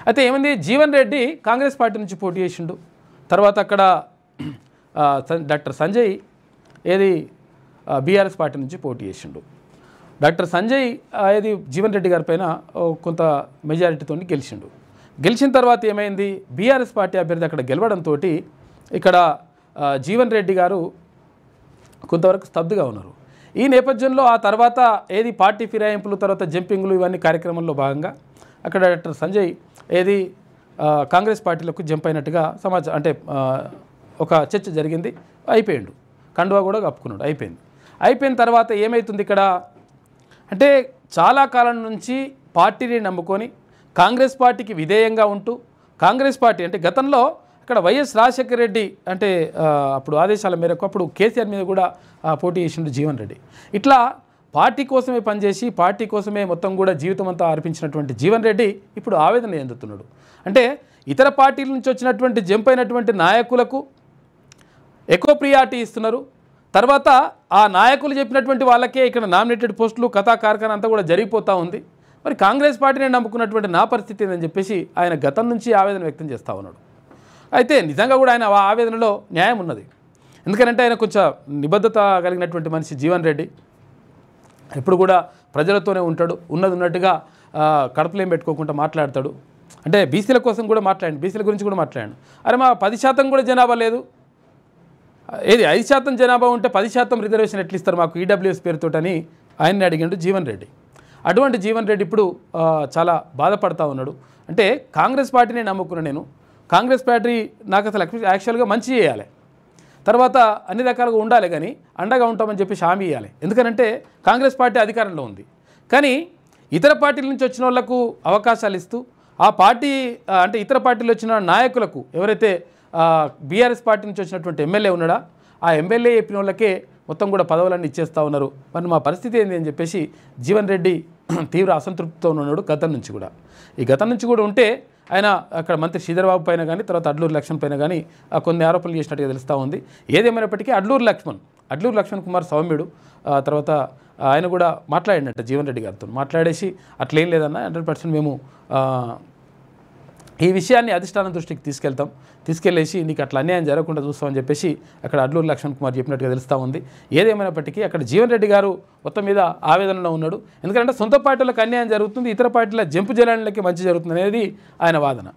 అయితే ఏమైంది, జీవన్ రెడ్డి కాంగ్రెస్ పార్టీ నుంచి పోటీ చేసిండు. తర్వాత అక్కడ డాక్టర్ సంజయ్ ఏది బీఆర్ఎస్ పార్టీ నుంచి పోటీ చేసిండు. డాక్టర్ సంజయ్ ఏది జీవన్ రెడ్డి గారి పైన కొంత మెజారిటీతో గెలిచిండు. గెలిచిన తర్వాత ఏమైంది, బీఆర్ఎస్ పార్టీ అభ్యర్థి అక్కడ గెలవడంతో ఇక్కడ జీవన్ రెడ్డి గారు కొంతవరకు స్తబ్దుగా ఉన్నారు. ఈ నేపథ్యంలో ఆ తర్వాత ఏది పార్టీ ఫిరాయింపులు, తర్వాత జంపింగ్లు, ఇవన్నీ కార్యక్రమంలో భాగంగా అక్కడ డాక్టర్ సంజయ్ ఏది కాంగ్రెస్ పార్టీలకు జంప్ అయినట్టుగా సమాచారం, అంటే ఒక చర్చ జరిగింది. అయిపోయిండు, కండువా కూడా కప్పుకున్నాడు, అయిపోయిన తర్వాత ఏమవుతుంది ఇక్కడ అంటే, చాలా కాలం నుంచి పార్టీని నమ్ముకొని కాంగ్రెస్ పార్టీకి విధేయంగా ఉంటూ, కాంగ్రెస్ పార్టీ అంటే గతంలో ఇక్కడ వైఎస్ రాజశేఖర రెడ్డి అంటే అప్పుడు ఆదేశాల మేరకు అప్పుడు కేసీఆర్ మీద కూడా పోటీ చేసిండు జీవన్ రెడ్డి. ఇట్లా పార్టీ కోసమే పనిచేసి పార్టీ కోసమే మొత్తం కూడా జీవితం అంతా అర్పించినటువంటి జీవన్ రెడ్డి ఇప్పుడు ఆవేదన చెందుతున్నాడు. అంటే ఇతర పార్టీల నుంచి వచ్చినటువంటి జంప్ అయినటువంటి నాయకులకు ఎక్కువ ప్రియారిటీ ఇస్తున్నారు. తర్వాత ఆ నాయకులు చెప్పినటువంటి వాళ్ళకే ఇక్కడ నామినేటెడ్ పోస్టులు, కథా కార్ఖానా అంతా కూడా జరిగిపోతూ ఉంది. మరి కాంగ్రెస్ పార్టీని నమ్ముకున్నటువంటి నా పరిస్థితి ఏందని చెప్పేసి ఆయన గతం నుంచి ఆవేదన వ్యక్తం చేస్తూ ఉన్నాడు. అయితే నిజంగా కూడా ఆయన ఆవేదనలో న్యాయం ఉన్నది. ఎందుకంటే ఆయన కొంచెం నిబద్ధత కలిగినటువంటి మనిషి జీవన్ రెడ్డి. ఎప్పుడు కూడా ప్రజలతోనే ఉంటాడు, ఉన్నట్టుగా కడుపులేం పెట్టుకోకుండా మాట్లాడతాడు. అంటే బీసీల కోసం కూడా మాట్లాడండి, బీసీల గురించి కూడా మాట్లాడాడు. అరే మా 10% కూడా జనాభా లేదు, ఏది 5% జనాభా ఉంటే 10% రిజర్వేషన్ ఎట్లా ఇస్తారు మాకు ఈడబ్ల్యూఎస్ పేరుతోటని ఆయన్ని అడిగాడు జీవన్ రెడ్డి. అటువంటి జీవన్ రెడ్డి ఇప్పుడు చాలా బాధపడతా ఉన్నాడు. అంటే కాంగ్రెస్ పార్టీని నమ్ముకున్నా నేను, కాంగ్రెస్ పార్టీ నాకు అసలు యాక్చువల్గా మంచి చేయాలి, తర్వాత అన్ని రకాలుగా ఉండాలి, కానీ అండగా ఉంటామని చెప్పి హామీ ఇవ్వాలి. ఎందుకనంటే కాంగ్రెస్ పార్టీ అధికారంలో ఉంది. కానీ ఇతర పార్టీల నుంచి వచ్చిన వాళ్లకు అవకాశాలు ఇస్తూ ఆ పార్టీ అంటే ఇతర పార్టీలు వచ్చిన నాయకులకు ఎవరైతే బీఆర్ఎస్ పార్టీ నుంచి వచ్చినటువంటి ఎమ్మెల్యే ఉన్నాడా, ఆ ఎమ్మెల్యే చెప్పిన వాళ్ళకే మొత్తం కూడా పదవులన్నీ ఇచ్చేస్తూ ఉన్నారు. మరి మా పరిస్థితి ఏంది అని చెప్పేసి జీవన్ రెడ్డి తీవ్ర అసంతృప్తితో ఉన్నాడు గతం నుంచి కూడా. ఈ గతం నుంచి కూడా ఉంటే ఆయన అక్కడ మంత్రి శ్రీధర్బాబు పైన కానీ, తర్వాత అడ్లూరు లక్ష్మణ్ పైన కానీ కొన్ని ఆరోపణలు చేసినట్టుగా తెలుస్తూ ఉంది. ఏదేమైనప్పటికీ అడ్లూరు లక్ష్మణ్ కుమార్ సౌమ్యుడు తర్వాత ఆయన కూడా మాట్లాడినట్టు జీవన్ రెడ్డి గారితో మాట్లాడేసి అట్లేం లేదన్న 100% మేము ఈ విషయాన్ని అధిష్టానం దృష్టికి తీసుకెళ్ళేసి నీకు అట్లా అన్యాయం జరగకుండా చూస్తామని చెప్పేసి అక్కడ అడ్లూరు లక్ష్మణ్ కుమార్ చెప్పినట్టుగా తెలుస్తూ ఉంది. ఏదేమైనప్పటికీ అక్కడ జీవన్ రెడ్డి గారు మొత్తం మీద ఆవేదనలో ఉన్నాడు. ఎందుకంటే సొంత పార్టీలకు అన్యాయం జరుగుతుంది, ఇతర పార్టీల జంపు జలానికి మంచి జరుగుతుంది అనేది ఆయన వాదన.